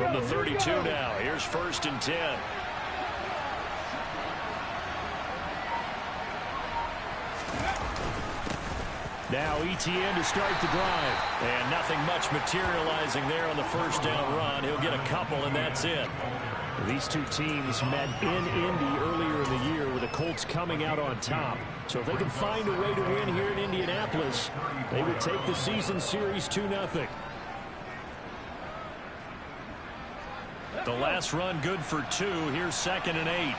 From the 32 now, here's 1st and 10. Now ETN to start the drive. And nothing much materializing there on the 1st down run. He'll get a couple, and that's it. These two teams met in Indy earlier in the year with the Colts coming out on top. So if they can find a way to win here in Indianapolis, they would take the season series 2-0. The last run good for 2. Here's 2nd and 8.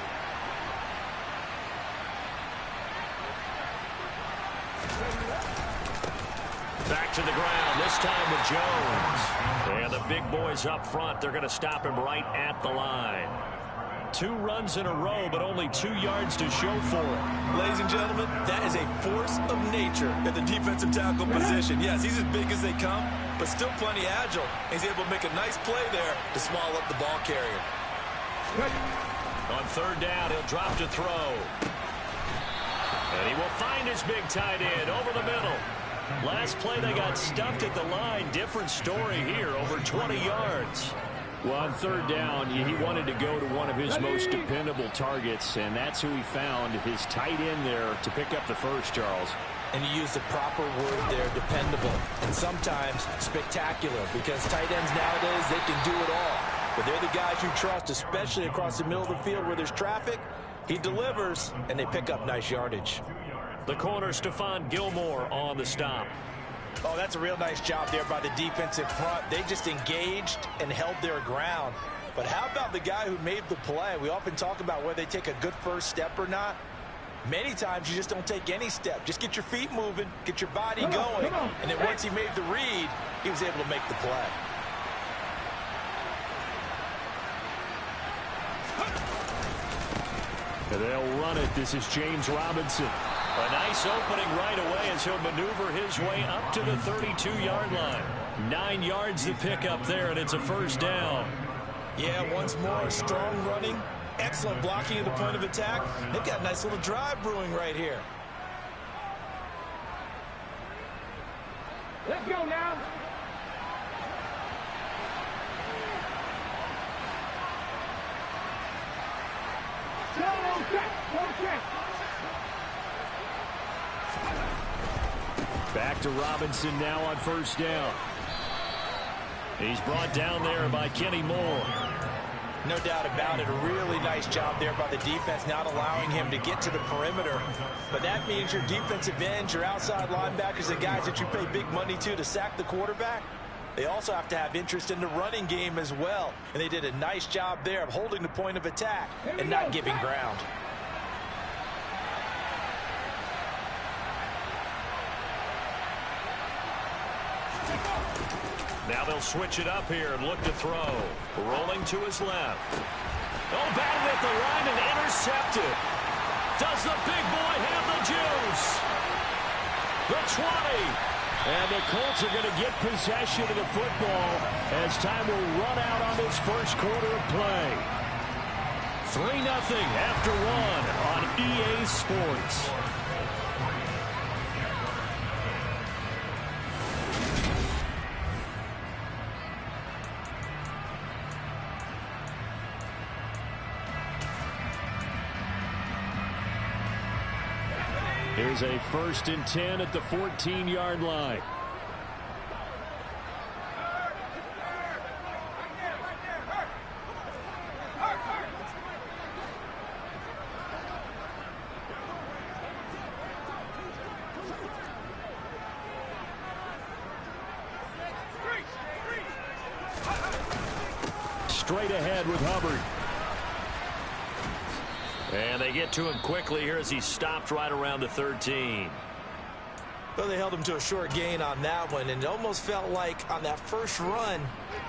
Back to the ground, this time with Jones. And the big boys up front, they're going to stop him right at the line. 2 runs in a row, but only 2 yards to show for it. Ladies and gentlemen, that is a force of nature at the defensive tackle position. Yes, he's as big as they come, but still plenty agile. He's able to make a nice play there to swallow up the ball carrier. On 3rd down, he'll drop to throw. And he will find his big tight end over the middle. Last play, they got stuffed at the line. Different story here, over 20 yards. Well, on 3rd down, he wanted to go to one of his most dependable targets, and that's who he found, his tight end there, to pick up the first, Charles. And you use the proper word there, dependable, and sometimes spectacular, because tight ends nowadays, they can do it all. But they're the guys you trust, especially across the middle of the field where there's traffic. He delivers, and they pick up nice yardage. The corner, Stephon Gilmore, on the stop. Oh, that's a real nice job there by the defensive front. They just engaged and held their ground. But how about the guy who made the play? We often talk about whether they take a good first step or not. Many times you just don't take any step. Just get your feet moving, get your body going. And then once he made the read, he was able to make the play. They'll run it. This is James Robinson. A nice opening right away as he'll maneuver his way up to the 32-yard line. 9 yards to pick up there, and it's a 1st down. Yeah, once more, strong running, excellent blocking at the point of attack. They've got a nice little drive brewing right here. Let's go now. Back to Robinson now on 1st down. He's brought down there by Kenny Moore. No doubt about it. A really nice job there by the defense, not allowing him to get to the perimeter. But that means your defensive ends, your outside linebackers, the guys that you pay big money to sack the quarterback, they also have to have interest in the running game as well. And they did a nice job there of holding the point of attack and not giving ground. Now they'll switch it up here and look to throw. Rolling to his left. Oh, batted at the line and intercepted. Does the big boy have the juice? The 20. And the Colts are going to get possession of the football as time will run out on this first quarter of play. 3-0 after 1 on EA Sports. Here's a 1st and 10 at the 14-yard line. Straight ahead with Hubbard. And they get to him quickly here as he stopped right around the 13. Well, they held him to a short gain on that one, and it almost felt like on that first run,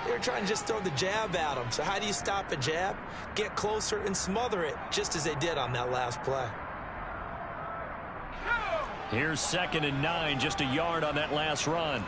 they were trying to just throw the jab at him. So how do you stop a jab? Get closer and smother it, just as they did on that last play. Here's 2nd and 9, just a yard on that last run.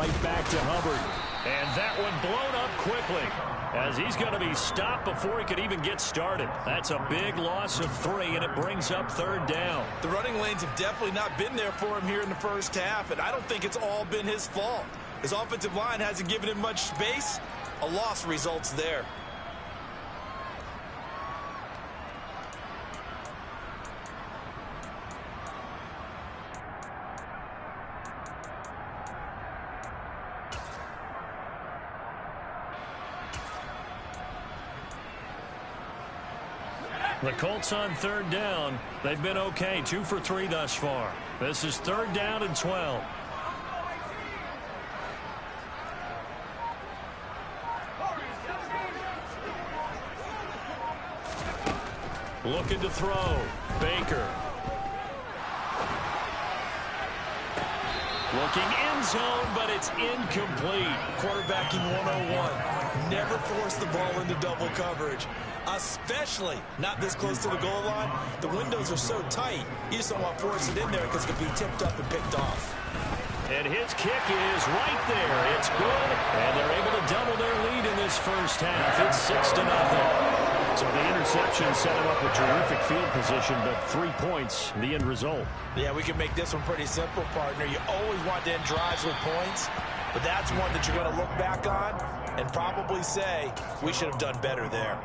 right back to Hubbard. And that one blown up quickly, as he's going to be stopped before he could even get started. That's a big loss of 3, and it brings up 3rd down. The running lanes have definitely not been there for him here in the first half, and I don't think it's all been his fault. His offensive line hasn't given him much space. A loss results there. The Colts on 3rd down. They've been okay, 2 for 3 thus far. This is 3rd down and 12. Looking to throw. Baker. Looking end zone, but it's incomplete. Quarterbacking 101. Never force the ball into double coverage, especially not this close to the goal line. The windows are so tight, you just don't want to force it in there because it could be tipped up and picked off. And his kick is right there. It's good, and they're able to double their lead in this first half. It's 6-0. So the interception set him up with terrific field position, but 3 points, the end result. Yeah, we can make this one pretty simple, partner. You always want to end drives with points, but that's one that you're going to look back on and probably say, we should have done better there.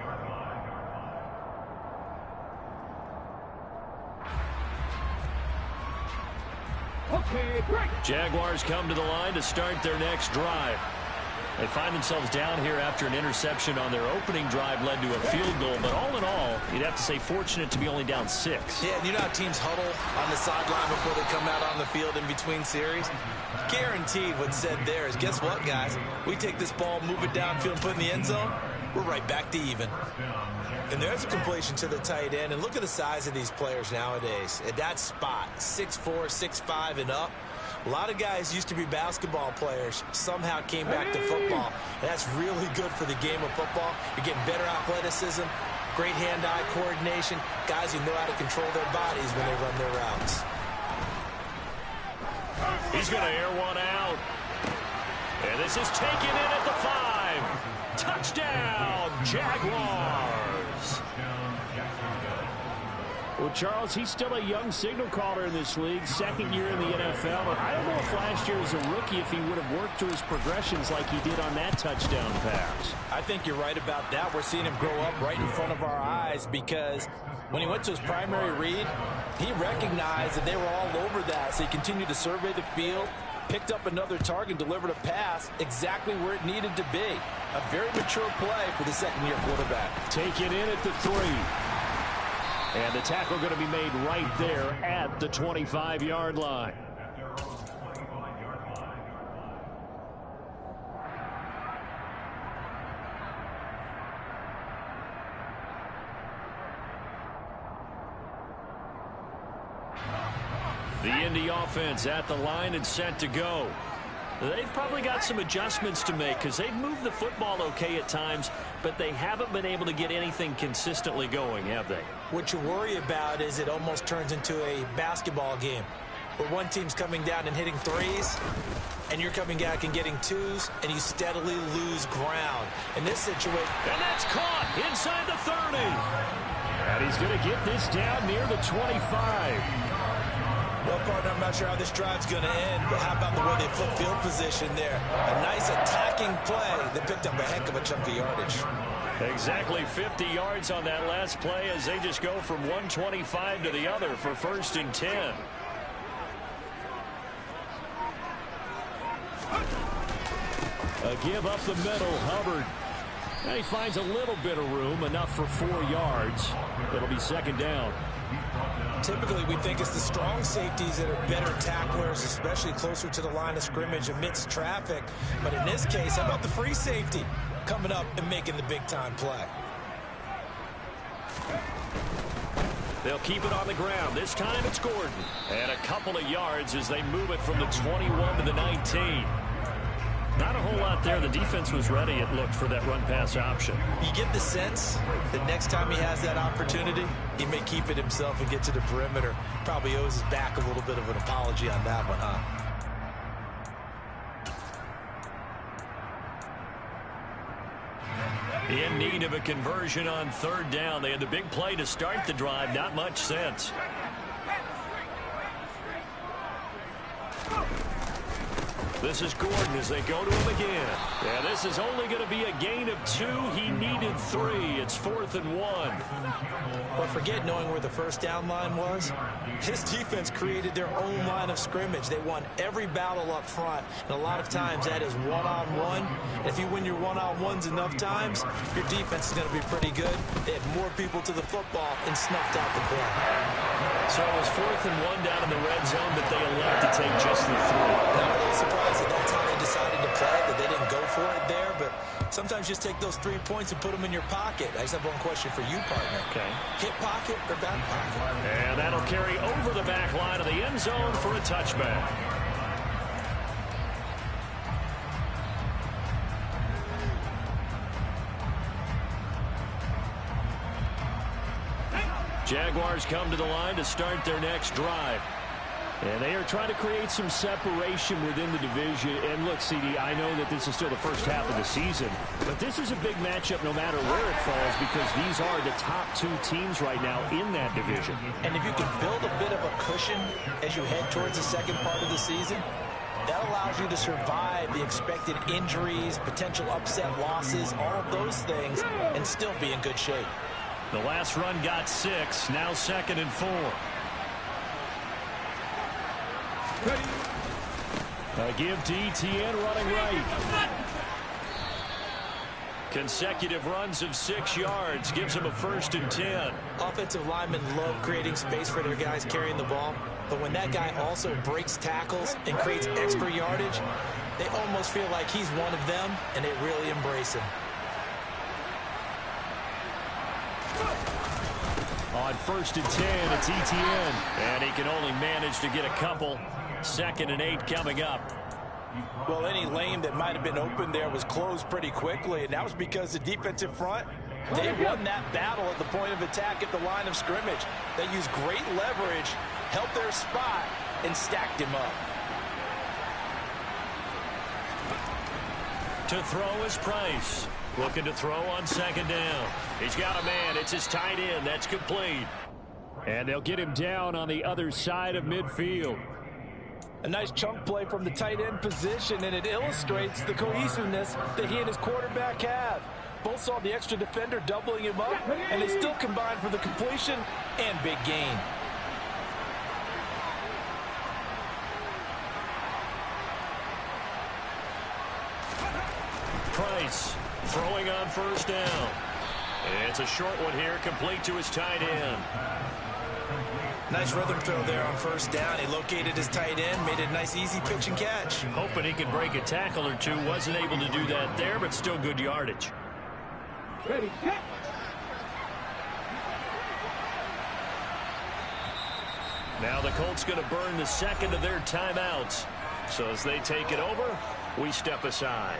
Okay, great. Jaguars come to the line to start their next drive. They find themselves down here after an interception on their opening drive led to a field goal. But all in all, you'd have to say fortunate to be only down 6. Yeah, and you know how teams huddle on the sideline before they come out on the field in between series? Guaranteed what's said there is, guess what, guys? We take this ball, move it downfield, and put it in the end zone, we're right back to even. And there's a completion to the tight end. And look at the size of these players nowadays. At that spot, 6'4", 6'5", and up. A lot of guys used to be basketball players, somehow came back to football. And that's really good for the game of football. You're getting better athleticism, great hand-eye coordination, guys who know how to control their bodies when they run their routes. He's going to air one out. And this is taken in at the 5. Touchdown, Jaguars. Well, Charles, he's still a young signal caller in this league, 2nd year in the NFL. And I don't know if last year as a rookie if he would have worked through his progressions like he did on that touchdown pass. I think you're right about that. We're seeing him grow up right in front of our eyes because when he went to his primary read, he recognized that they were all over that. So he continued to survey the field, picked up another target, delivered a pass exactly where it needed to be. A very mature play for the 2nd-year quarterback. Take it in at the 3. And the tackle going to be made right there at the 25-yard line. The Indy offense at the line and set to go. They've probably got some adjustments to make because they've moved the football okay at times, but they haven't been able to get anything consistently going, have they? What you worry about is it almost turns into a basketball game where one team's coming down and hitting 3s, and you're coming back and getting 2s, and you steadily lose ground. In this situation... And that's caught inside the 30. And he's going to get this down near the 25. Well, partner, I'm not sure how this drive's going to end, but how about the way they flip field position there? A nice attacking play that picked up a heck of a chunk of yardage. Exactly 50 yards on that last play as they just go from 125 to the other for 1st and 10. A give up the middle, Hubbard. And he finds a little bit of room, enough for 4 yards. It'll be 2nd down. Typically, we think it's the strong safeties that are better tacklers, especially closer to the line of scrimmage amidst traffic. But in this case, how about the free safety coming up and making the big-time play? They'll keep it on the ground. This time it's Gordon. And a couple of yards as they move it from the 21 to the 19. Not a whole lot there. The defense was ready, it looked, for that run-pass option. You get the sense that next time he has that opportunity, he may keep it himself and get to the perimeter. Probably owes his back a little bit of an apology on that one, huh? In need of a conversion on third down. They had the big play to start the drive. Not much sense. This is Gordon as they go to him again. Yeah, this is only going to be a gain of 2. He needed 3. It's 4th and 1. But forget knowing where the first down line was. His defense created their own line of scrimmage. They won every battle up front. And a lot of times that is one-on-one. If you win your one-on-ones enough times, your defense is going to be pretty good. They had more people to the football and snuffed out the play. So it was 4th and 1 down in the red zone, but they elect to take just the 3. I'm a little surprised that that's how they decided to play, that they didn't go for it there, but sometimes just take those 3 points and put them in your pocket. I just have one question for you, partner. Okay. Hip pocket or back pocket? And that'll carry over the back line of the end zone for a touchback. Jaguars come to the line to start their next drive. And they are trying to create some separation within the division. And look, CD, I know that this is still the first half of the season, but this is a big matchup no matter where it falls because these are the top 2 teams right now in that division. And if you can build a bit of a cushion as you head towards the second part of the season, that allows you to survive the expected injuries, potential upset losses, all of those things, and still be in good shape. The last run got 6, now 2nd and 4. A give to Etienne running right. Consecutive runs of 6 yards gives him a 1st and 10. Offensive linemen love creating space for their guys carrying the ball, but when that guy also breaks tackles and creates extra yardage, they almost feel like he's one of them, and they really embrace him. On 1st and 10, it's Etienne, and he can only manage to get a couple. 2nd and 8 coming up. Well, any lane that might have been open there was closed pretty quickly, and that was because the defensive front, they won that battle at the point of attack at the line of scrimmage. They used great leverage, held their spot, and stacked him up. To throw is Price. Looking to throw on 2nd down. He's got a man. It's his tight end. That's complete. And they'll get him down on the other side of midfield. A nice chunk play from the tight end position, and it illustrates the cohesiveness that he and his quarterback have. Both saw the extra defender doubling him up, and they still combined for the completion and big gain. Price throwing on 1st down. It's a short one here, complete to his tight end. Nice rhythm throw there on 1st down. He located his tight end, made a nice easy pitch and catch. Hoping he could break a tackle or 2. Wasn't able to do that there, but still good yardage. Ready, set. Now the Colts going to burn the 2nd of their timeouts. So as they take it over, we step aside.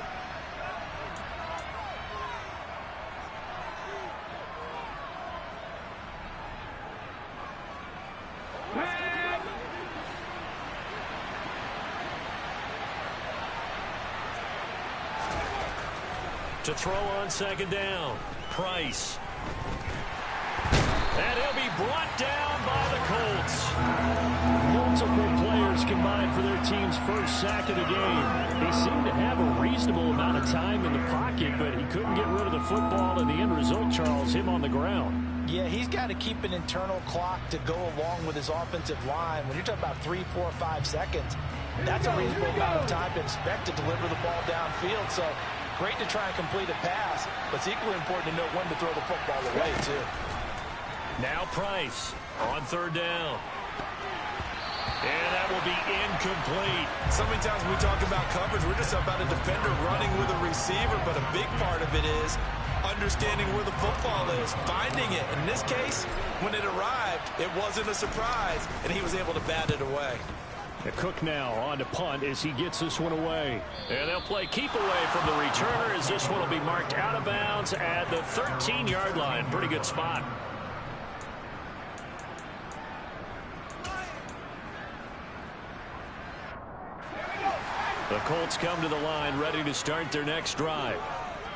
To throw on 2nd down, Price. And he'll be brought down by the Colts. Multiple players combined for their team's first sack of the game. He seemed to have a reasonable amount of time in the pocket, but he couldn't get rid of the football, and the end result, Charles, him on the ground. Yeah, he's got to keep an internal clock to go along with his offensive line. When you're talking about 3, 4, 5 seconds, that's a reasonable amount of time to expect to deliver the ball downfield. So great to try and complete a pass, but it's equally important to know when to throw the football away, too. Now Price on 3rd down. And that will be incomplete. So many times when we talk about coverage, we're just about a defender running with a receiver, but a big part of it is understanding where the football is, finding it. In this case, when it arrived, it wasn't a surprise, and he was able to bat it away. Cook now on to punt as he gets this one away. And they'll play keep away from the returner as this one will be marked out of bounds at the 13-yard line. Pretty good spot. The Colts come to the line ready to start their next drive.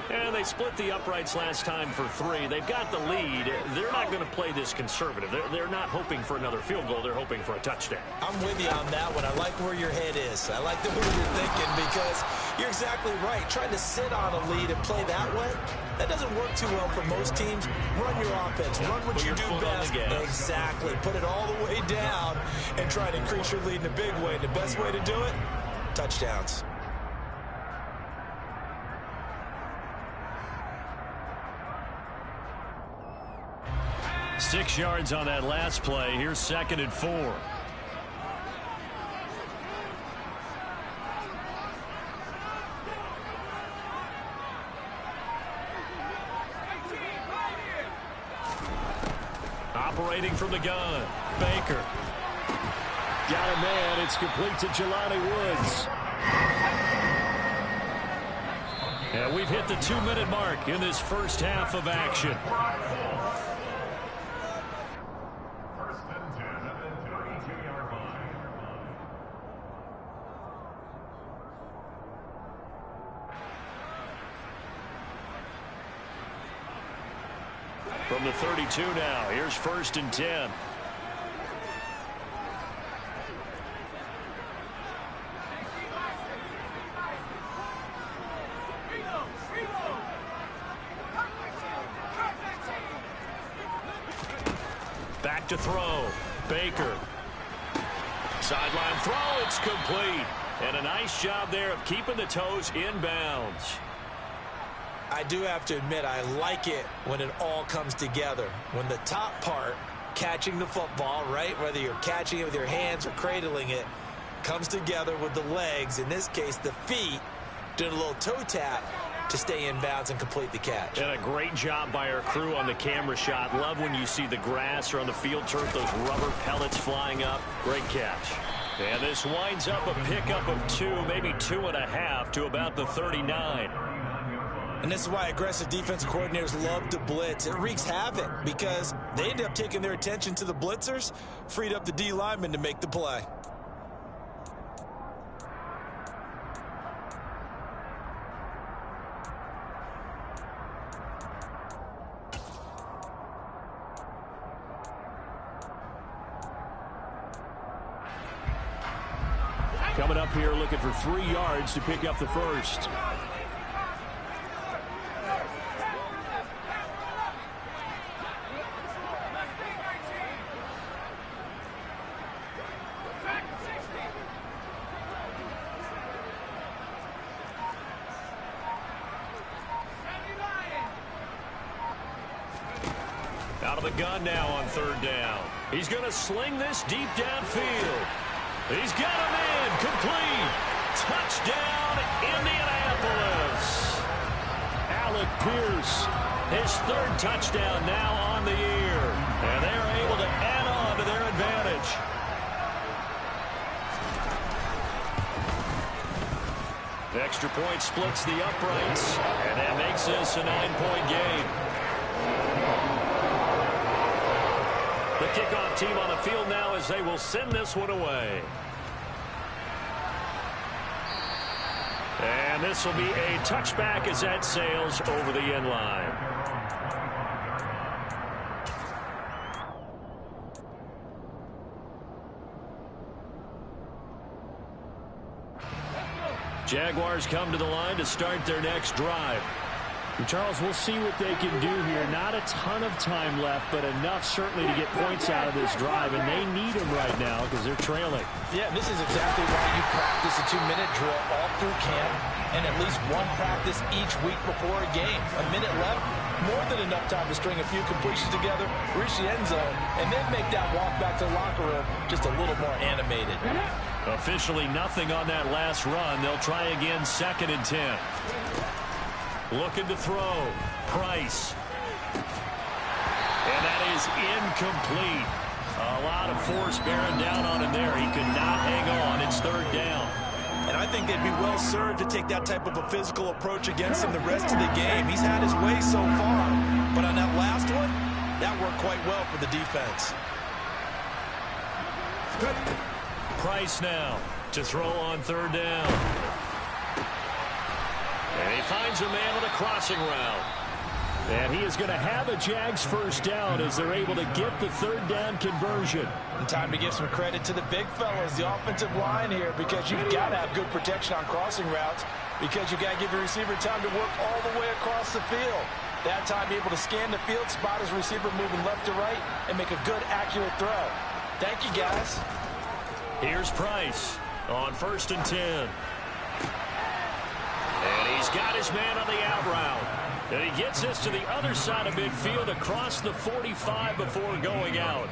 And they split the uprights last time for 3. They've got the lead. They're not going to play this conservative. They're not hoping for another field goal. They're hoping for a touchdown. I'm with you on that one. I like where your head is. I like the way you're thinking because you're exactly right. Trying to sit on a lead and play that way, that doesn't work too well for most teams. Run your offense. Run what you do best. Exactly. Put it all the way down and try to increase your lead in a big way. The best way to do it, touchdowns. 6 yards on that last play. Here's 2nd and 4. Operating from the gun, Baker. Got a man. It's complete to Jelani Woods. And we've hit the 2-minute mark in this first half of action. From the 32 now, here's 1st and 10. Back to throw, Baker. Sideline throw, it's complete. And a nice job there of keeping the toes in bounds. I do have to admit, I like it when it all comes together. When the top part, catching the football, right, whether you're catching it with your hands or cradling it, comes together with the legs, in this case the feet, doing a little toe tap to stay in bounds and complete the catch. And a great job by our crew on the camera shot. Love when you see the grass or on the field turf, those rubber pellets flying up. Great catch. And this winds up a pickup of 2, maybe 2.5 to about the 39. And this is why aggressive defensive coordinators love to blitz. It wreaks havoc because they end up taking their attention to the blitzers, freed up the D lineman to make the play. Coming up here looking for 3 yards to pick up the first. Out of the gun now on 3rd down. He's going to sling this deep downfield. He's got a man, complete. Touchdown, Indianapolis. Alec Pierce, his 3rd touchdown now on the year. And they're able to add on to their advantage. The extra point splits the uprights, and that makes this a 9-point game. The kickoff team on the field now as they will send this one away. And this will be a touchback as that sails over the end line. Jaguars come to the line to start their next drive. And Charles, we'll see what they can do here. Not a ton of time left, but enough certainly to get points out of this drive, and they need them right now because they're trailing. Yeah, this is exactly why you practice a 2-minute drill all through camp and at least one practice each week before a game. A minute left, more than enough time to string a few completions together, reach the end zone, and then make that walk back to the locker room just a little more animated. Officially nothing on that last run. They'll try again 2nd and 10. Looking to throw. Price. And that is incomplete. A lot of force bearing down on him there. He could not hang on. It's 3rd down. And I think they'd be well served to take that type of a physical approach against him the rest of the game. He's had his way so far. But on that last one, that worked quite well for the defense. Price now to throw on 3rd down. And he finds finds a man on a crossing route. And he is going to have a Jags first down as they're able to get the third down conversion. And time to give some credit to the big fellas, the offensive line here, because you've got to have good protection on crossing routes, because you've got to give your receiver time to work all the way across the field. That time, be able to scan the field, spot his receiver moving left to right, and make a good, accurate throw. Thank you, guys. Here's Price on 1st and 10. And he's got his man on the out route. And he gets this to the other side of midfield across the 45 before going out.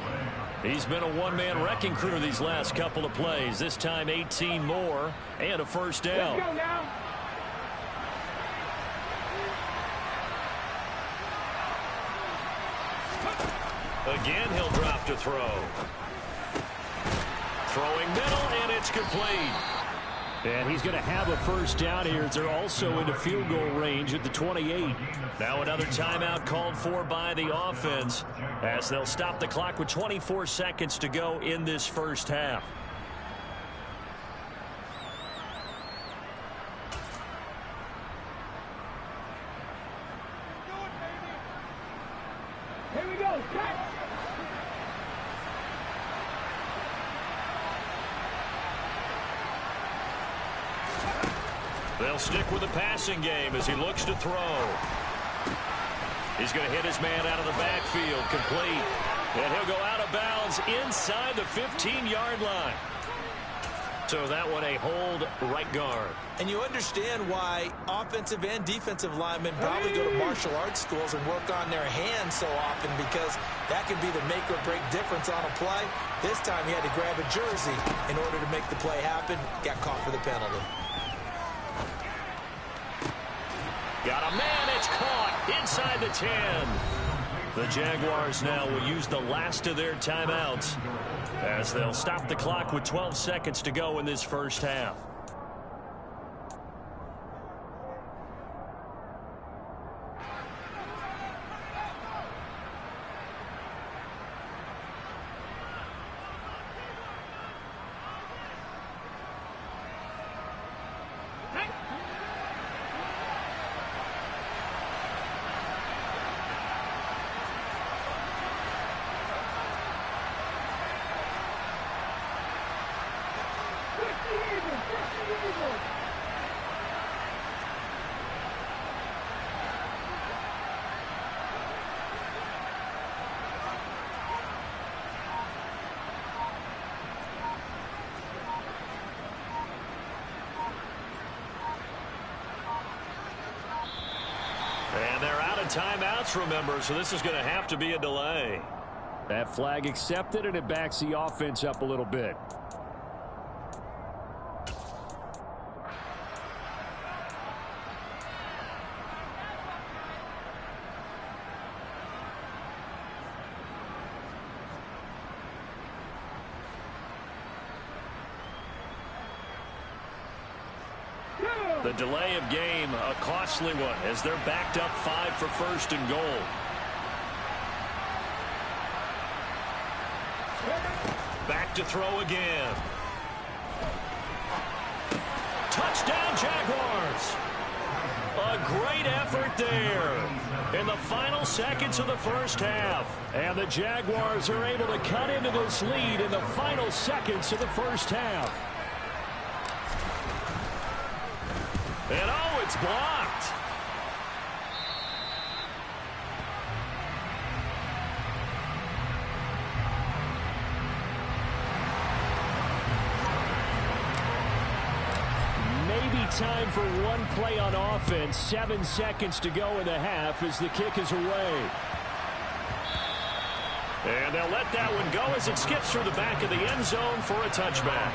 He's been a one-man wrecking crew these last couple of plays. This time 18 more and a first down. Let's go now. Again, he'll drop to throw. Throwing middle, and it's complete. And he's going to have a first down here as they're also into field goal range at the 28. Now another timeout called for by the offense as they'll stop the clock with 24 seconds to go in this first half. Here we go. Catch. They'll stick with the passing game as he looks to throw. He's going to hit his man out of the backfield, complete. And he'll go out of bounds inside the 15-yard line. So that one a hold right guard. And you understand why offensive and defensive linemen probably go to martial arts schools and work on their hands so often, because that can be the make or break difference on a play. This time he had to grab a jersey in order to make the play happen. Got caught for the penalty. Got a man, it's caught inside the 10. The Jaguars now will use the last of their timeouts as they'll stop the clock with 12 seconds to go in this first half. And they're out of timeouts, remember, so this is going to have to be a delay. That flag accepted, and it backs the offense up a little bit. The delay of game, a costly one, as they're backed up 5 for 1st and goal. Back to throw again. Touchdown, Jaguars. A great effort there in the final seconds of the first half. And the Jaguars are able to cut into this lead in the final seconds of the first half. And oh, it's blocked. Maybe time for one play on offense. 7 seconds to go in the half as the kick is away. And they'll let that one go as it skips through the back of the end zone for a touchback.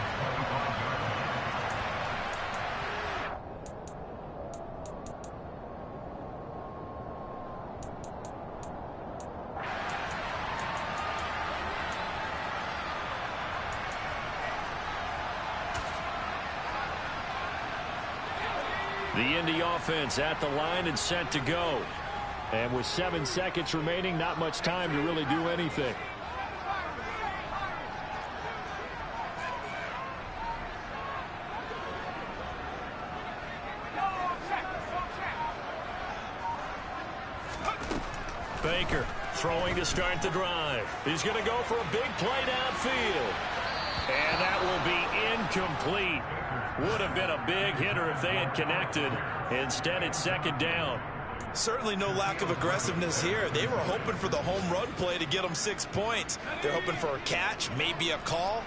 The Indy offense at the line and set to go. And with 7 seconds remaining, not much time to really do anything. Baker throwing to start the drive. He's going to go for a big play downfield. And that will be incomplete. Would have been a big hitter if they had connected. Instead, it's second down. Certainly no lack of aggressiveness here. They were hoping for the home run play to get them 6 points. They're hoping for a catch, maybe a call,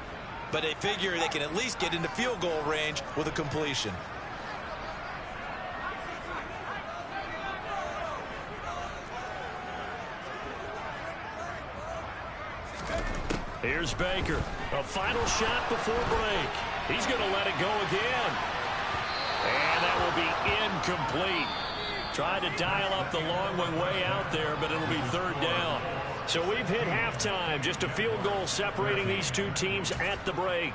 but they figure they can at least get into field goal range with a completion. Here's Baker. A final shot before break. He's going to let it go again. And that will be incomplete. Tried to dial up the long one way out there, but it'll be third down. So we've hit halftime. Just a field goal separating these two teams at the break.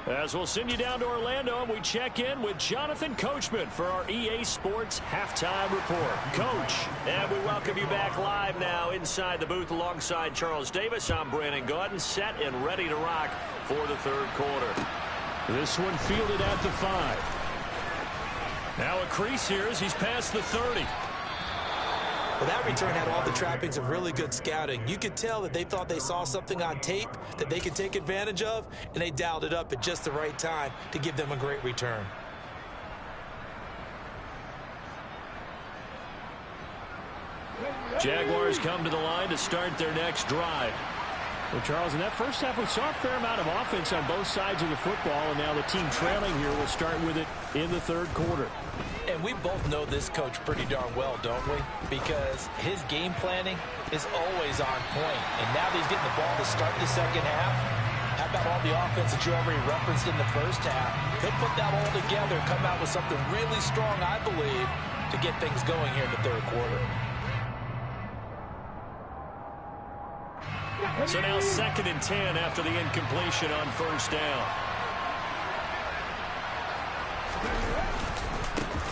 As we'll send you down to Orlando, and we check in with Jonathan Coachman for our EA Sports Halftime Report. Coach, and we welcome you back live now inside the booth alongside Charles Davis. I'm Brandon Gaudin, set and ready to rock for the third quarter. This one fielded at the 5. Now a crease here as he's past the 30. Well, that return had all the trappings of really good scouting. You could tell that they thought they saw something on tape that they could take advantage of, and they dialed it up at just the right time to give them a great return. Jaguars come to the line to start their next drive. Well, Charles, in that first half, we saw a fair amount of offense on both sides of the football, and now the team trailing here will start with it in the third quarter. And we both know this coach pretty darn well, don't we? Because his game planning is always on point. And now that he's getting the ball to start the second half, how about all the offense that you already referenced in the first half? He'll put that all together, come out with something really strong, I believe, to get things going here in the third quarter. So now 2nd and 10 after the incompletion on first down.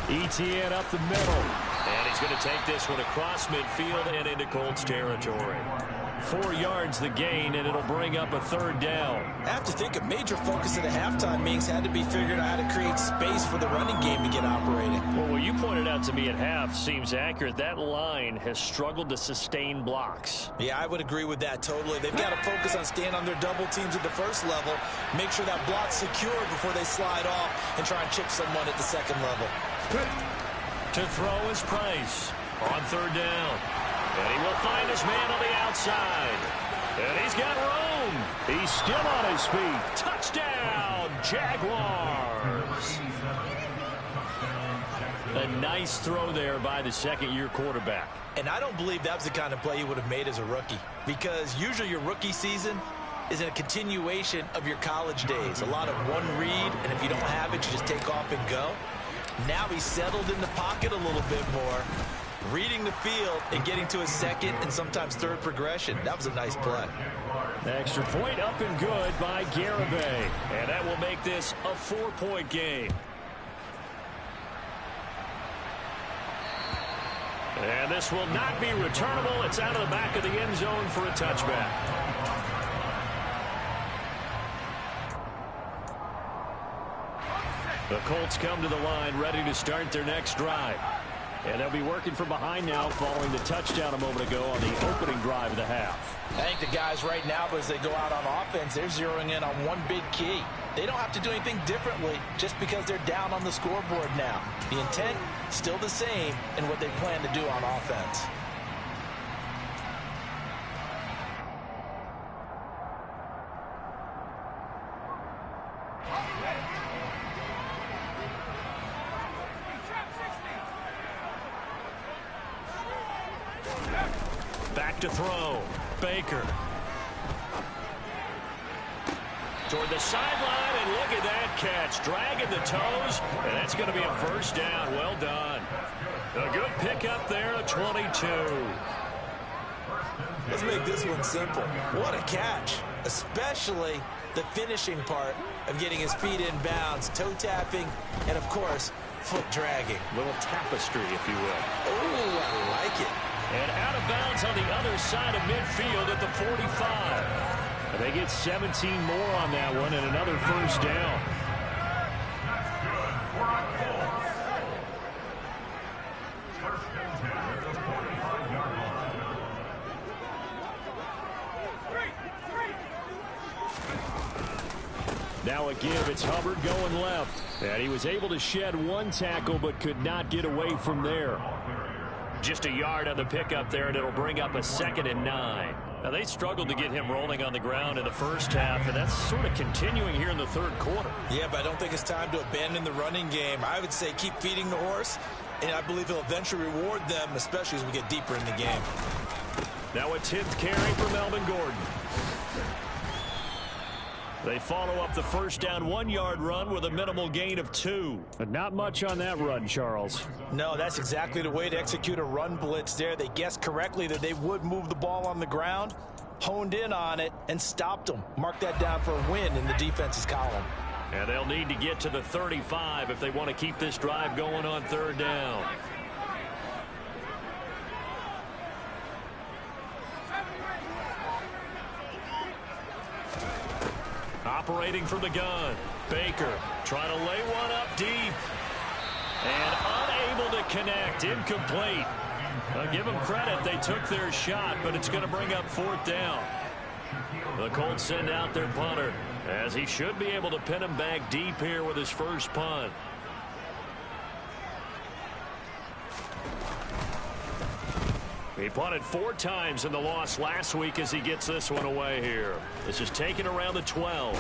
ETN up the middle. And he's going to take this one across midfield and into Colts territory. 4 yards the gain, and it'll bring up a third down. I have to think a major focus of the halftime meetings had to be figuring out how to create space for the running game to get operating. Well, what you pointed out to me at half seems accurate. That line has struggled to sustain blocks. Yeah, I would agree with that totally. They've got to focus on staying on their double teams at the first level, make sure that block's secure before they slide off and try and chip someone at the second level. To throw is Price on third down. And he will find his man on the outside. And he's got room. He's still on his feet. Touchdown, Jaguars. A nice throw there by the second-year quarterback. And I don't believe that was the kind of play he would have made as a rookie. Because usually your rookie season is a continuation of your college days. A lot of one read, and if you don't have it, you just take off and go. Now he's settled in the pocket a little bit more, reading the field and getting to his second and sometimes third progression. That was a nice play. Extra point up and good by Garibay. And that will make this a 4-point game. And this will not be returnable. It's out of the back of the end zone for a touchback. The Colts come to the line ready to start their next drive. And they'll be working from behind now following the touchdown a moment ago on the opening drive of the half. I think the guys right now, as they go out on offense, they're zeroing in on one big key. They don't have to do anything differently just because they're down on the scoreboard now. The intent, still the same in what they plan to do on offense. Back to throw. Baker. Toward the sideline, and look at that catch. Dragging the toes, and that's going to be a first down. Well done. A good pickup there, a 22. Let's make this one simple. What a catch, especially the finishing part of getting his feet in bounds, toe tapping, and, of course, foot dragging. Little tapestry, if you will. Oh, I like it. And out of bounds on the other side of midfield at the 45. They get 17 more on that one and another first down. Now a give. It's Hubbard going left. And he was able to shed one tackle but could not get away from there. Just a yard on the pickup there, and it'll bring up a 2nd and 9. Now, they struggled to get him rolling on the ground in the first half, and that's sort of continuing here in the third quarter. Yeah, but I don't think it's time to abandon the running game. I would say keep feeding the horse, and I believe he'll eventually reward them, especially as we get deeper in the game. Now a 10th carry for Melvin Gordon. They follow up the first down 1-yard run with a minimal gain of 2. But not much on that run, Charles. No, that's exactly the way to execute a run blitz there. They guessed correctly that they would move the ball on the ground, honed in on it, and stopped them. Mark that down for a win in the defense's column. And they'll need to get to the 35 if they want to keep this drive going on 3rd down. Operating from the gun, Baker trying to lay one up deep. And unable to connect, incomplete. I'll give them credit, they took their shot, but it's going to bring up 4th down. The Colts send out their punter, as he should be able to pin him back deep here with his first punt. He punted 4 times in the loss last week as he gets this one away here. This is taken around the 12.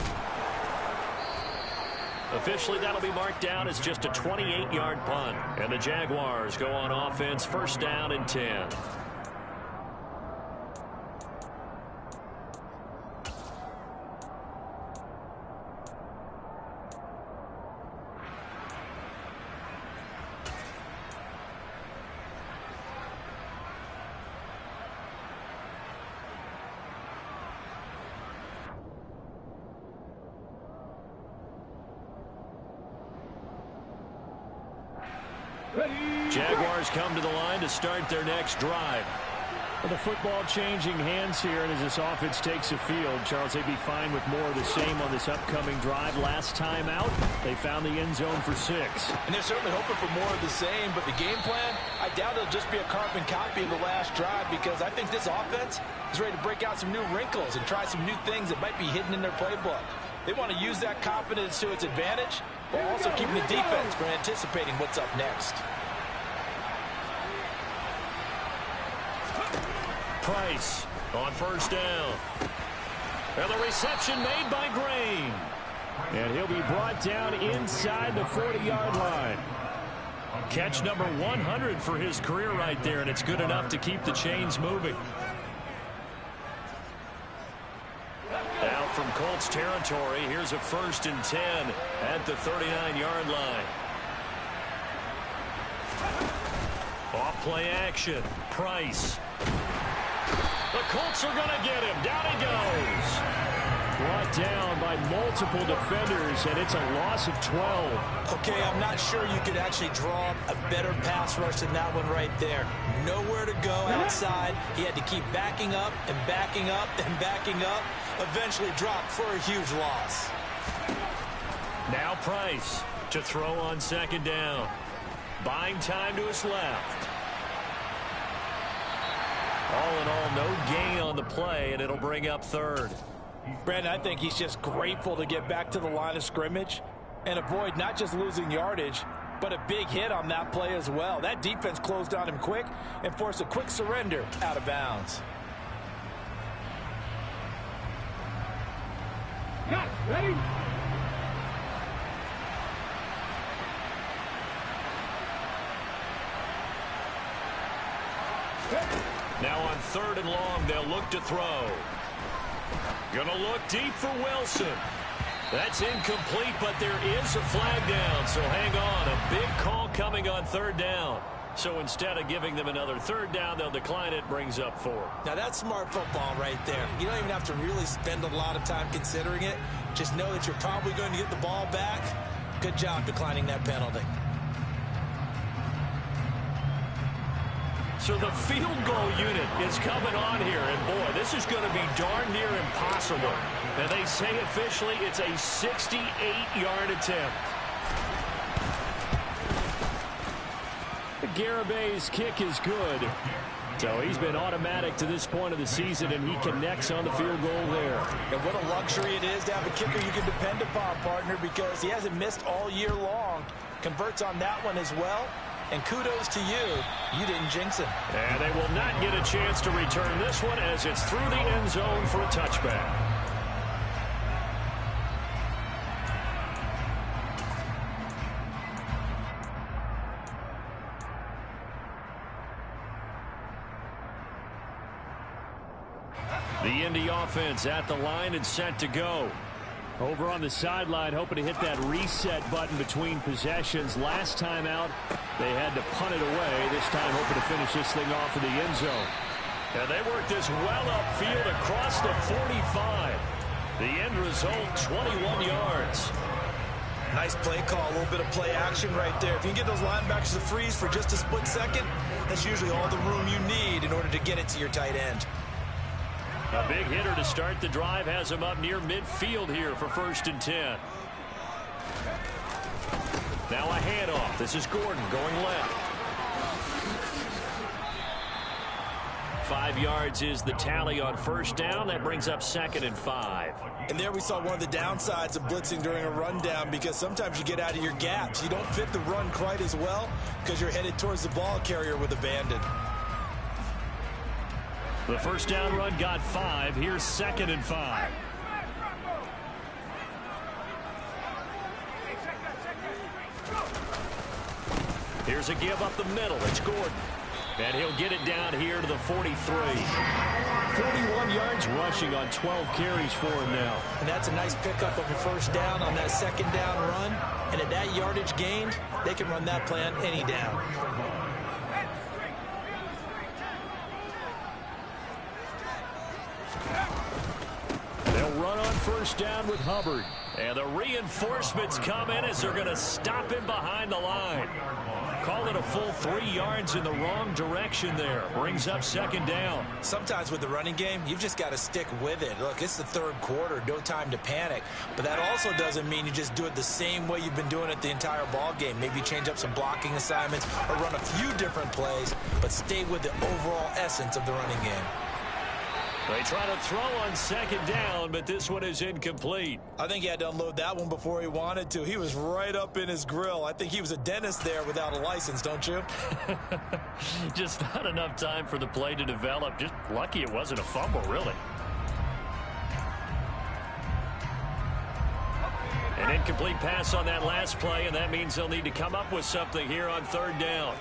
Officially, that'll be marked down as just a 28-yard punt. And the Jaguars go on offense, 1st down and 10. Jaguars come to the line to start their next drive. With the football changing hands here, and as this offense takes the field, Charles, they'd be fine with more of the same on this upcoming drive. Last time out, they found the end zone for 6. And they're certainly hoping for more of the same, but the game plan, I doubt it'll just be a carbon copy of the last drive, because I think this offense is ready to break out some new wrinkles and try some new things that might be hidden in their playbook. They want to use that confidence to its advantage, while also keeping the defense from anticipating what's up next. Price on 1st down. And the reception made by Green. And he'll be brought down inside the 40-yard line. Catch number 100 for his career right there, and it's good enough to keep the chains moving. Now from Colts territory, here's a 1st and 10 at the 39-yard line. Off play action. Price. The Colts are going to get him. Down he goes. Brought down by multiple defenders, and it's a loss of 12. Okay, I'm not sure you could actually draw a better pass rush than that one right there. Nowhere to go outside. He had to keep backing up and backing up and backing up. Eventually dropped for a huge loss. Now Price to throw on 2nd down. Buying time to his left. All in all, no gain on the play, and it'll bring up 3rd. Brandon, I think he's just grateful to get back to the line of scrimmage and avoid not just losing yardage, but a big hit on that play as well. That defense closed on him quick and forced a quick surrender out of bounds. Cut, ready? Now on 3rd and long, they'll look to throw. Gonna look deep for Wilson. That's incomplete, but there is a flag down, so hang on. A big call coming on 3rd down. So instead of giving them another 3rd down, they'll decline it, brings up 4. Now that's smart football right there. You don't even have to really spend a lot of time considering it. Just know that you're probably going to get the ball back. Good job declining that penalty. So the field goal unit is coming on here, and boy, this is going to be darn near impossible. And they say officially it's a 68-yard attempt. Garabay's kick is good. So he's been automatic to this point of the season, and he connects on the field goal there. And what a luxury it is to have a kicker you can depend upon, partner, because he hasn't missed all year long. Converts on that one as well. And kudos to you. You didn't jinx him. And they will not get a chance to return this one as it's through the end zone for a touchback. The Indy offense at the line and set to go. Over on the sideline, hoping to hit that reset button between possessions. Last time out, they had to punt it away. This time, hoping to finish this thing off in the end zone. And they work this well upfield across the 45. The end result, 21 yards. Nice play call, a little bit of play action right there. If you can get those linebackers to freeze for just a split second, that's usually all the room you need in order to get it to your tight end. A big hitter to start the drive has him up near midfield here for 1st and 10. Now a handoff. This is Gordon going left. 5 yards is the tally on 1st down. That brings up 2nd and 5. And there we saw one of the downsides of blitzing during a rundown, because sometimes you get out of your gaps. You don't fit the run quite as well because you're headed towards the ball carrier with abandon. The 1st down run got 5. Here's 2nd and 5. Here's a give up the middle. It's Gordon. And he'll get it down here to the 43. 41 yards rushing on 12 carries for him now. And that's a nice pickup of a 1st down on that 2nd down run. And at that yardage gained, they can run that plan any down. They'll run on 1st down with Hubbard. And the reinforcements come in as they're going to stop him behind the line. Call it a full 3 yards in the wrong direction there. Brings up 2nd down. Sometimes with the running game, you've just got to stick with it. Look, it's the 3rd quarter. No time to panic. But that also doesn't mean you just do it the same way you've been doing it the entire ball game. Maybe change up some blocking assignments or run a few different plays, but stay with the overall essence of the running game. They try to throw on 2nd down, but this one is incomplete. I think he had to unload that one before he wanted to. He was right up in his grill. I think he was a dentist there without a license, don't you? Just not enough time for the play to develop. Just lucky it wasn't a fumble, really. An incomplete pass on that last play, and that means they'll need to come up with something here on 3rd down.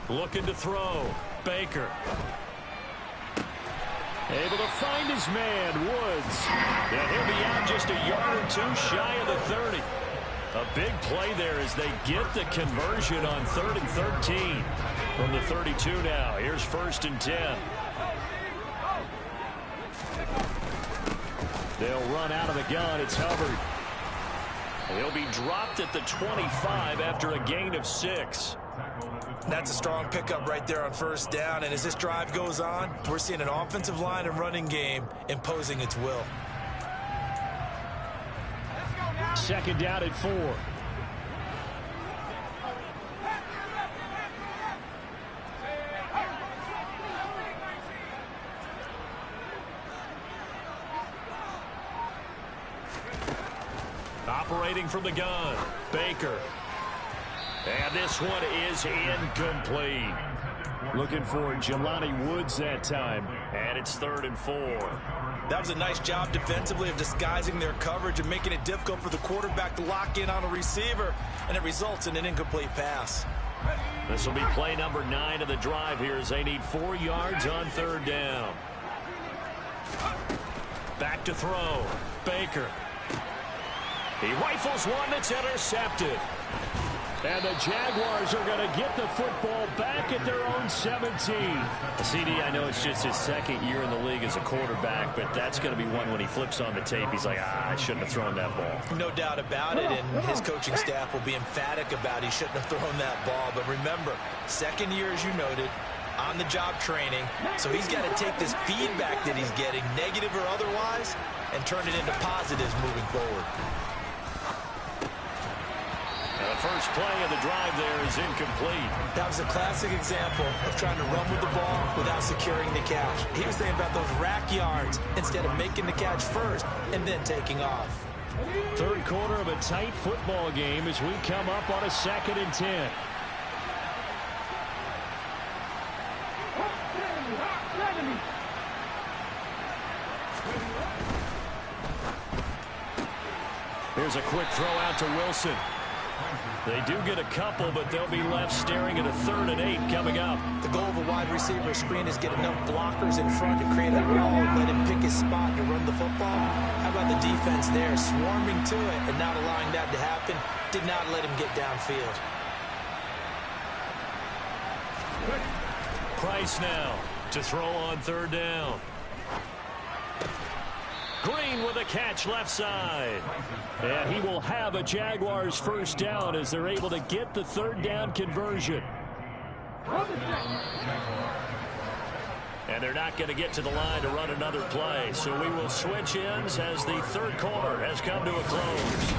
Looking to throw. Baker. Able to find his man, Woods. And he'll be out just a yard or 2 shy of the 30. A big play there as they get the conversion on 3rd and 13. From the 32 now. Here's 1st and 10. They'll run out of the gun. It's Hubbard. He'll be dropped at the 25 after a gain of 6. That's a strong pickup right there on 1st down. And as this drive goes on, we're seeing an offensive line and running game imposing its will. 2nd down at 4. Operating from the gun, Baker. And this one is incomplete. Looking for Jelani Woods that time. And it's 3rd and 4. That was a nice job defensively of disguising their coverage and making it difficult for the quarterback to lock in on a receiver. And it results in an incomplete pass. This will be play number 9 of the drive here as they need 4 yards on 3rd down. Back to throw. Baker. He rifles one that's intercepted. And the Jaguars are going to get the football back at their own 17. CD, I know it's just his second year in the league as a quarterback, but that's going to be one when he flips on the tape. He's like, I shouldn't have thrown that ball. No doubt about it, and his coaching staff will be emphatic about he shouldn't have thrown that ball. But remember, second year, as you noted, on-the-job training, so he's got to take this feedback that he's getting, negative or otherwise, and turn it into positives moving forward. The first play of the drive there is incomplete. That was a classic example of trying to run with the ball without securing the catch. He was thinking about those rack yards instead of making the catch first and then taking off. Third quarter of a tight football game as we come up on a 2nd and 10. Here's a quick throw out to Wilson. They do get a couple, but they'll be left staring at a 3rd and 8 coming up. The goal of a wide receiver screen is get enough blockers in front to create a wall and let him pick his spot to run the football. How about the defense there, swarming to it and not allowing that to happen? Did not let him get downfield. Price now to throw on 3rd down. Green with a catch left side. And he will have a Jaguars first down as they're able to get the 3rd down conversion. And they're not going to get to the line to run another play. So we will switch ends as the 3rd quarter has come to a close.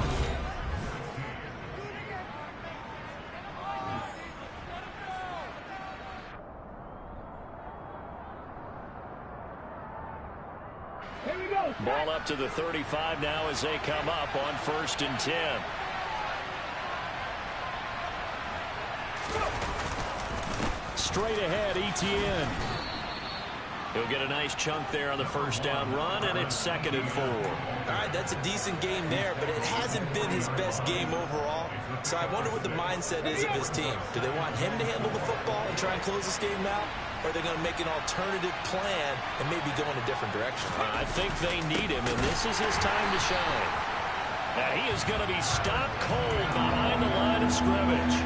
Ball up to the 35 now as they come up on 1st and 10. Straight ahead, Etienne. He'll get a nice chunk there on the first down run, and it's 2nd and 4. All right, that's a decent game there, but it hasn't been his best game overall. So I wonder what the mindset is of his team. Do they want him to handle the football and try and close this game out? Or are they going to make an alternative plan and maybe go in a different direction? I think they need him, and this is his time to shine. Now he is going to be stopped cold behind the line of scrimmage.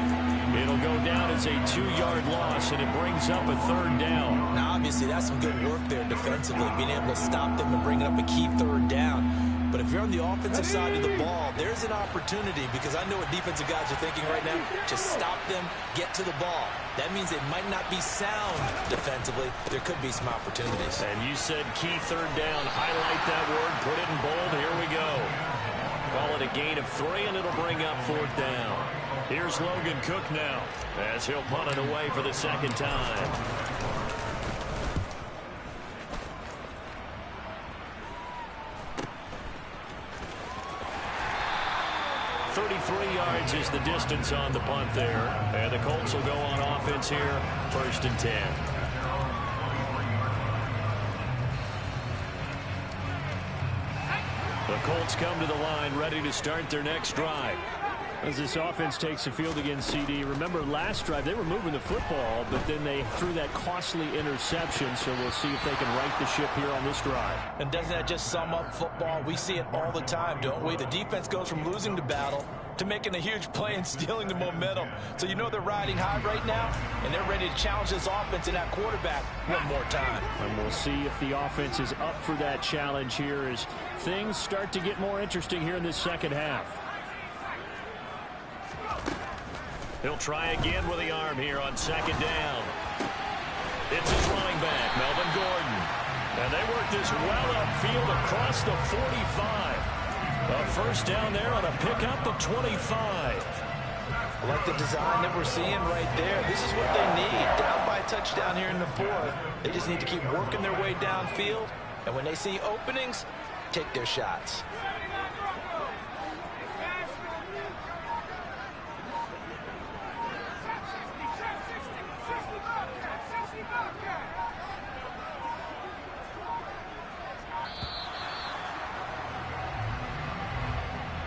It'll go down as a 2-yard loss, and it brings up a 3rd down. Now, obviously, that's some good work there defensively, being able to stop them and bring up a key 3rd down. But if you're on the offensive side of the ball, there's an opportunity, because I know what defensive guys are thinking right now. Just stop them, get to the ball. That means they might not be sound defensively. There could be some opportunities. And you said key 3rd down. Highlight that word. Put it in bold. Here we go. Call it a gain of 3, and it'll bring up 4th down. Here's Logan Cook now as he'll punt it away for the 2nd time. 33 yards is the distance on the punt there. And the Colts will go on offense here, 1st and 10. The Colts come to the line ready to start their next drive. As this offense takes the field against CD, remember last drive they were moving the football, but then they threw that costly interception, so we'll see if they can right the ship here on this drive. And doesn't that just sum up football? We see it all the time, don't we? The defense goes from losing the battle to making a huge play and stealing the momentum. So you know they're riding high right now, and they're ready to challenge this offense and that quarterback one more time. And we'll see if the offense is up for that challenge here as things start to get more interesting here in this 2nd half. He'll try again with the arm here on 2nd down. It's his running back, Melvin Gordon. And they work this well upfield across the 45. A first down there on a pickup of 25. I like the design that we're seeing right there. This is what they need. Down by a touchdown here in the 4th. They just need to keep working their way downfield. And when they see openings, take their shots.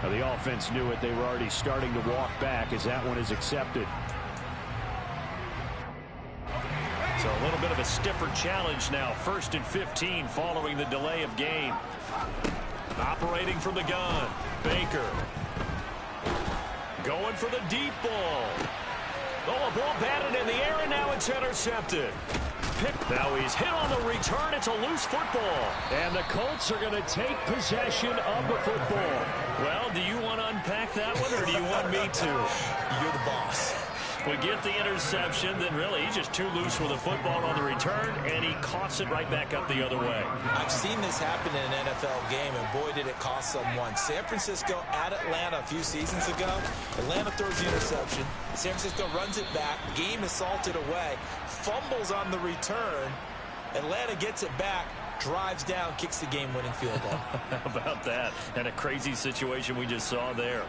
Now the offense knew it. They were already starting to walk back as that one is accepted. So a little bit of a stiffer challenge now. 1st and 15 following the delay of game. Operating from the gun, Baker. Going for the deep ball. Oh, a ball batted in the air, and now it's intercepted. Now he's hit on the return. It's a loose football. And the Colts are going to take possession of the football. Well, do you want to unpack that one, or do you want me to? You're the boss. We get the interception, then really he's just too loose with the football on the return, and he coughs it right back up the other way. I've seen this happen in an NFL game, and boy, did it cost someone. San Francisco at Atlanta a few seasons ago. Atlanta throws the interception. San Francisco runs it back. Game is salted away. Fumbles on the return. Atlanta gets it back. Drives down, kicks the game-winning field goal. How about that? And a crazy situation we just saw there.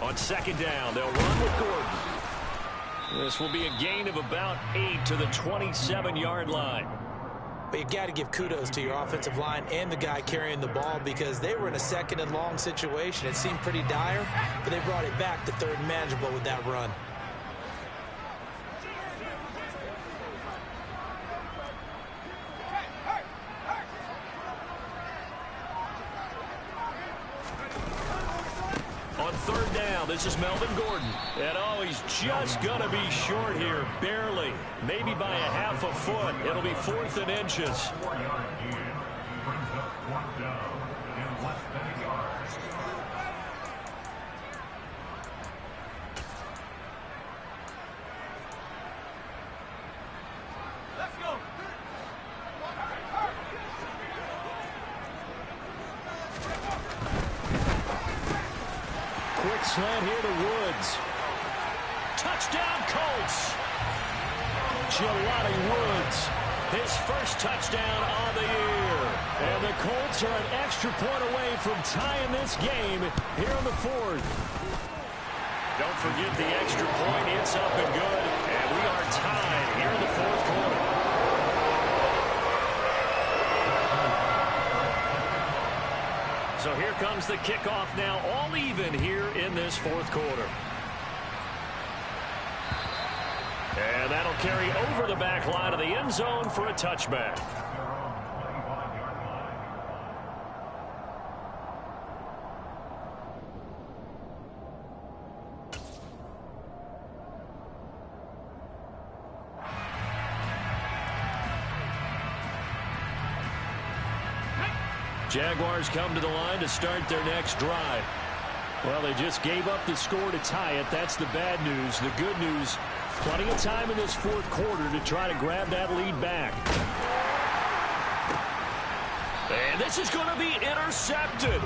On second down, they'll run with Gordon. This will be a gain of about 8 to the 27-yard line. But you got to give kudos to your offensive line and the guy carrying the ball, because they were in a second and long situation. It seemed pretty dire, but they brought it back to third and manageable with that run. On third down, this is Melvin Gordon. And oh, he's just going to be short here, barely. Maybe by a half a foot. It'll be 4th and inches. Quick slant here to Woods. Touchdown, Colts. Jelani Woods, his first touchdown on the year. And the Colts are an extra point away from tying this game here in the 4th. Don't forget the extra point. It's up and good. And we are tied here in the 4th quarter. So here comes the kickoff now, all even here in this 4th quarter. And that'll carry over the back line of the end zone for a touchback. Jaguars come to the line to start their next drive. Well, they just gave up the score to tie it. That's the bad news. The good news, plenty of time in this 4th quarter to try to grab that lead back. And this is going to be intercepted.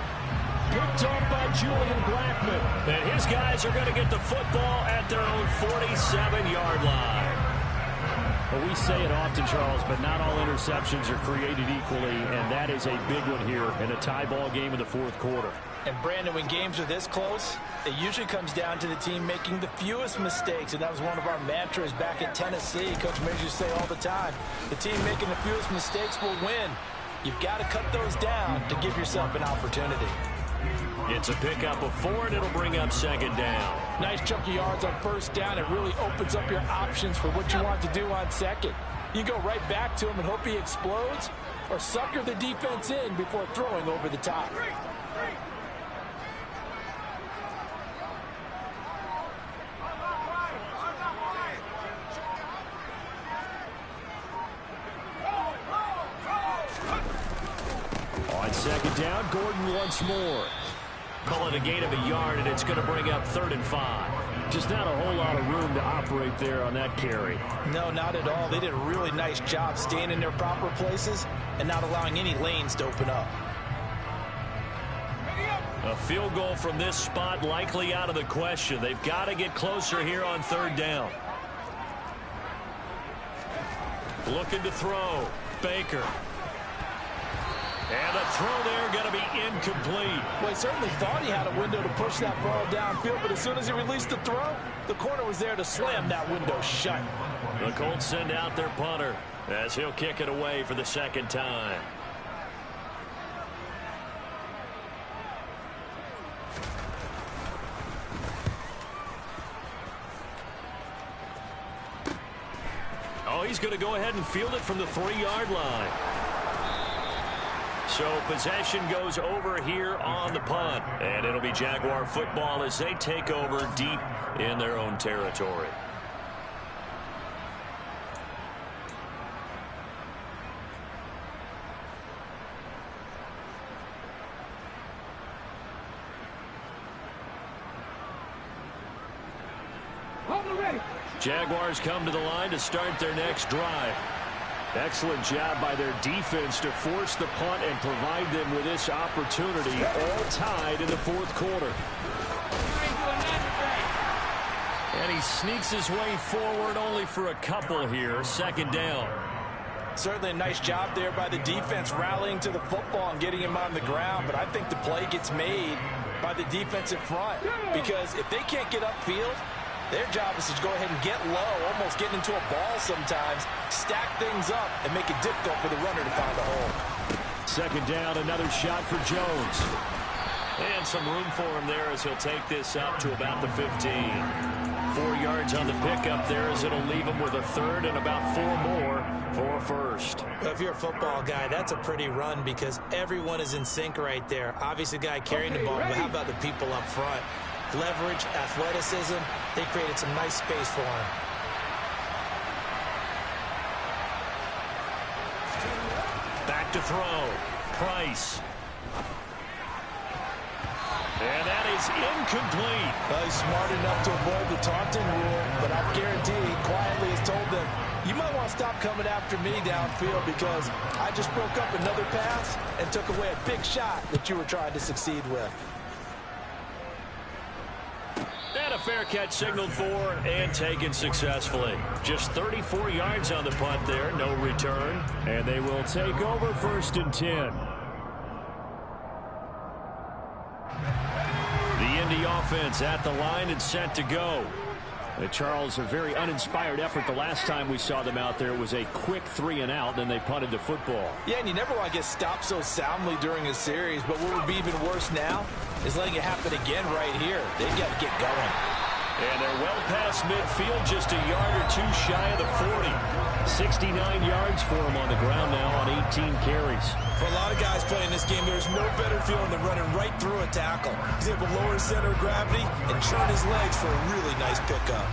Picked up by Julian Blackman. And his guys are going to get the football at their own 47-yard line. Well, we say it often, Charles, but not all interceptions are created equally, and that is a big one here in a tie ball game in the 4th quarter. And, Brandon, when games are this close, it usually comes down to the team making the fewest mistakes, and that was one of our mantras back at Tennessee. Coach Majors used to say all the time, the team making the fewest mistakes will win. You've got to cut those down to give yourself an opportunity. It's a pickup of 4, and it'll bring up second down. Nice chunk of yards on first down. It really opens up your options for what you want to do on second. You go right back to him and hope he explodes, or sucker the defense in before throwing over the top. On second down, Gordon once more. Call it a gain of a yard, and it's going to bring up 3rd and 5. Just not a whole lot of room to operate there on that carry. No, not at all. They did a really nice job staying in their proper places and not allowing any lanes to open up. A field goal from this spot likely out of the question. They've got to get closer here on 3rd down. Looking to throw. Baker. And the throw there going to be incomplete. Well, he certainly thought he had a window to push that ball downfield, but as soon as he released the throw, the corner was there to slam that window shut. The Colts send out their punter as he'll kick it away for the second time. he's going to go ahead and field it from the 3-yard line. So possession goes over here on the punt. And it'll be Jaguar football as they take over deep in their own territory. Jaguars come to the line to start their next drive. Excellent job by their defense to force the punt and provide them with this opportunity, all tied in the fourth quarter. And he sneaks his way forward only for a couple here. Second down. Certainly a nice job there by the defense rallying to the football and getting him on the ground. But I think the play gets made by the defensive front, because if they can't get upfield, their job is to go ahead and get low, almost get into a ball sometimes, stack things up, and make it difficult for the runner to find a hole. Second down, another shot for Jones. And some room for him there as he'll take this up to about the 15. 4 yards on the pickup there as it'll leave him with a third and about 4 more for a first. Well, if you're a football guy, that's a pretty run because everyone is in sync right there. Obviously, the guy carrying the ball, but how about the people up front? Leverage, athleticism, they created some nice space for him. Back to throw. Price. And that is incomplete. Well, he's smart enough to avoid the taunting rule, but I guarantee he quietly has told them, you might want to stop coming after me downfield because I just broke up another pass and took away a big shot that you were trying to succeed with. And a fair catch signaled for and taken successfully. Just 34 yards on the punt there, no return. And they will take over 1st and 10. The Indy offense at the line and set to go. Charles, a very uninspired effort the last time we saw them out there. It was a quick 3 and out, then they punted the football. Yeah, and you never want to get stopped so soundly during a series, but what would be even worse now is letting it happen again right here. They've got to get going. And they're well past midfield, just a yard or two shy of the 40. 69 yards for him on the ground now on 18 carries. For a lot of guys playing this game, there's no better feeling than running right through a tackle. He's able to lower his center of gravity and turn his legs for a really nice pickup.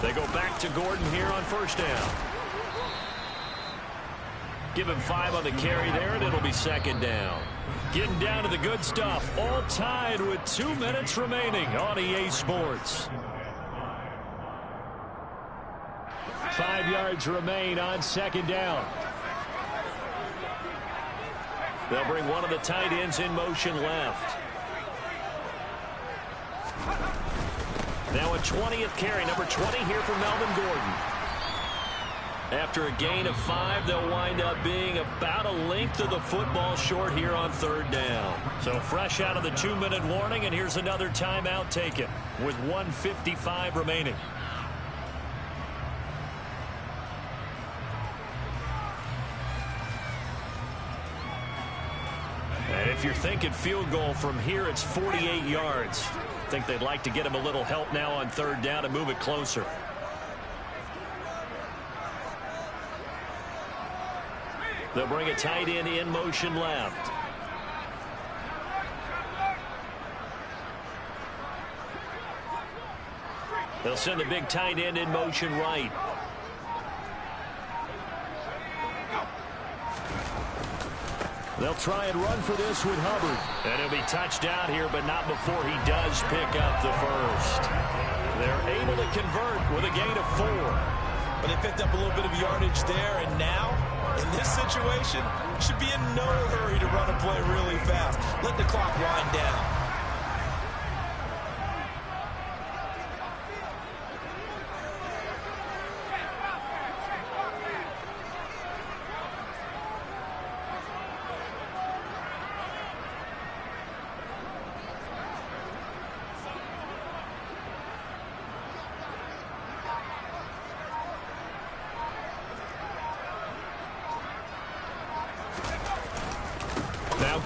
They go back to Gordon here on 1st down. Give him 5 on the carry there, and it'll be 2nd down. Getting down to the good stuff. All tied with 2 minutes remaining on EA Sports. 5 yards remain on 2nd down. They'll bring one of the tight ends in motion left. Now a 20th carry, number 20 here for Melvin Gordon. After a gain of 5, they'll wind up being about a length of the football short here on 3rd down. So fresh out of the 2-minute warning, and here's another timeout taken with 1:55 remaining. And if you're thinking field goal from here, it's 48 yards. I think they'd like to get him a little help now on 3rd down and move it closer. They'll bring a tight end in motion left. They'll send the big tight end in motion right. They'll try and run for this with Hubbard. And he'll be touched down here, but not before he does pick up the first. They're able to convert with a gain of 4. But they picked up a little bit of yardage there, and now, in this situation, should be in no hurry to run a play really fast. Let the clock wind down.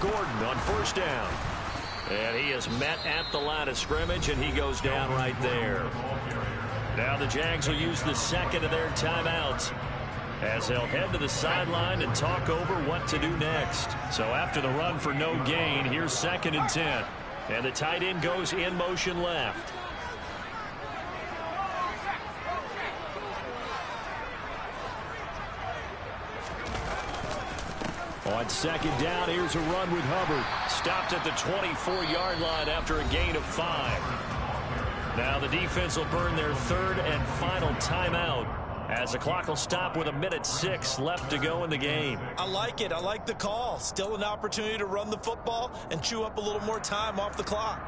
Gordon on first down. And he is met at the line of scrimmage, and he goes down right there. Now the Jags will use the second of their timeouts as they'll head to the sideline and talk over what to do next. So after the run for no gain, here's 2nd and 10. And the tight end goes in motion left. On 2nd down, here's a run with Hubbard. Stopped at the 24-yard line after a gain of 5. Now the defense will burn their 3rd and final timeout as the clock will stop with 1:06 left to go in the game. I like it. I like the call. Still an opportunity to run the football and chew up a little more time off the clock.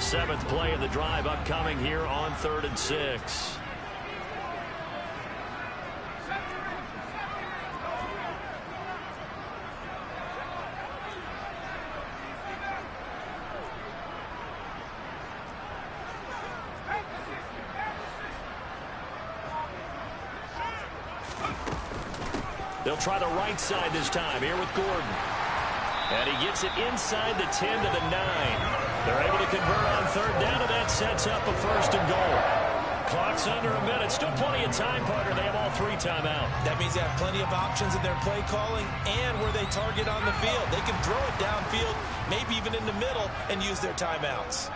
Seventh play of the drive upcoming here on 3rd and 6. They'll try the right side this time here with Gordon. And he gets it inside the 10 to the 9. They're able to convert on 3rd down, and that sets up a 1st and goal. Clock's under a minute. Still plenty of time, partner. They have all 3 timeouts. That means they have plenty of options in their play calling and where they target on the field. They can throw it downfield, maybe even in the middle, and use their timeouts.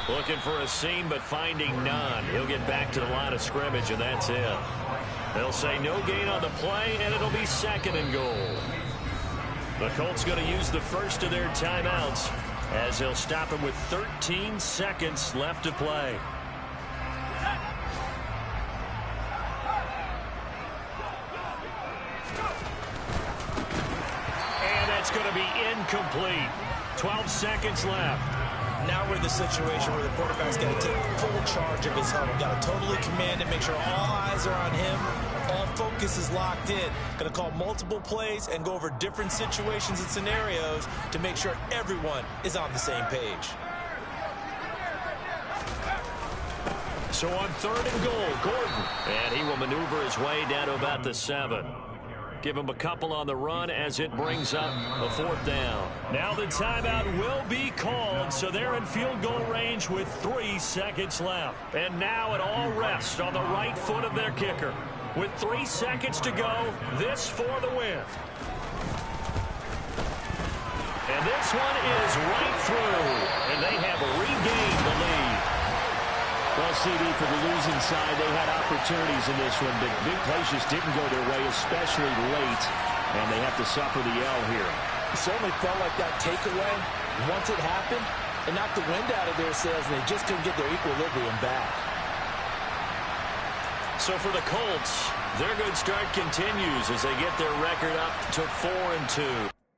Looking for a seam, but finding none. He'll get back to the line of scrimmage, and that's it. They'll say no gain on the play, and it'll be 2nd and goal. The Colts going to use the first of their timeouts as they'll stop him with 13 seconds left to play. And that's going to be incomplete. 12 seconds left. Now we're in the situation where the quarterback's got to take full charge of his huddle. Got to totally command it, make sure all eyes are on him. All focus is locked in. Going to call multiple plays and go over different situations and scenarios to make sure everyone is on the same page. So on 3rd and goal, Gordon. And he will maneuver his way down to about the 7. Give him a couple on the run as it brings up a 4th down. Now the timeout will be called, so they're in field goal range with 3 seconds left. And now it all rests on the right foot of their kicker. With 3 seconds to go, this for the win. And this one is right through, and they have regained the lead. Well, CD, for the losing side, they had opportunities in this one, but big plays just didn't go their way, especially late, and they have to suffer the L here. It certainly felt like that takeaway, once it happened, it knocked the wind out of their sails, and they just couldn't get their equilibrium back. So for the Colts, their good start continues as they get their record up to 4-2.